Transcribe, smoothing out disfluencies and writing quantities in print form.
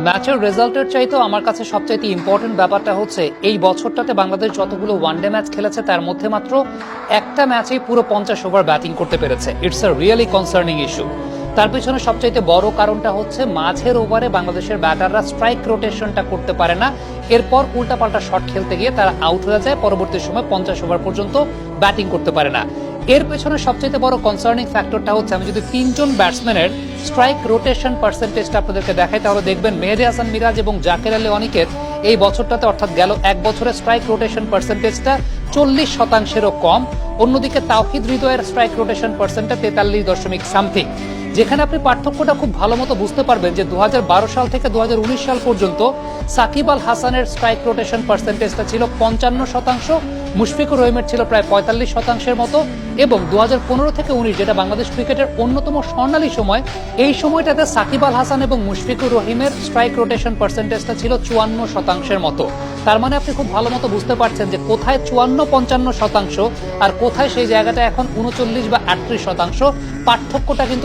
ম্যাচের রেজাল্টের চাইতেও আমার কাছে সবচাইতে ইম্পর্টেন্ট ব্যাপারটা হচ্ছে এই বছরটাতে বাংলাদেশ যতগুলো ওয়ানডে ম্যাচ খেলেছে তার মধ্যে মাত্র একটা ম্যাচেই পুরো 50 ওভার ব্যাটিং করতে পেরেছে। It's a really concerning issue. তার পেছনে সবচাইতে বড় কারণটা হচ্ছে মাঝের ওভারে বাংলাদেশের ব্যাটাররা স্ট্রাইক রোটেশনটা করতে পারে না, এরপর উল্টাপাল্টা শট খেলতে গিয়ে তারা আউট হয়ে যায়, পরবর্তী সময় 50 ওভার পর্যন্ত ব্যাটিং করতে পারে না। এর পেছনে সবচেয়ে বড় কনসার্নিং ফ্যাক্টরটা হচ্ছে, আমি যদি তিনজন ব্যাটসম্যানের স্ট্রাইক রোটেশন পার্সেন্টেজটা আপনাদেরকে দেখাই তাহলে দেখবেন মেহেদী হাসান মিরাজ এবং জাকের আলী অনিকেত এই বছরটাতে অর্থাৎ গেল এক বছরে স্ট্রাইক রোটেশন পার্সেন্টেজটা 40%-এরও কম। অন্যদিকে তাওহিদ হৃদয়ের স্ট্রাইক রোটেশন পার্সেন্টটা 43 সামথিং। যেখানে আপনি পার্থক্যটা খুব ভালো মতো বুঝতে পারবেন যে 2012 সাল থেকে 2019 সাল পর্যন্ত সাকিব আল হাসানের স্ট্রাইক রোটেশন পার্সেন্টেজটা ছিল 55%, মুশফিকুর রহিমের ছিল প্রায় 45%-এর মতো, এবং 2015 থেকে 19 যেটা বাংলাদেশ ক্রিকেটের অন্যতম স্বর্ণালী সময়, এই সময়টাতে সাকিব আল হাসান এবং মুশফিকুর রহিমের স্ট্রাইক রোটেশন পার্সেন্টেজটা ছিল 54%-এর মতো। তার মানে আপনি খুব ভালো মতো বুঝতে পারছেন যে কোথায় 54-55% আর কোথায় সেই জায়গাটা এখন 39 বা 38%। পার্থক্যটা কিন্তু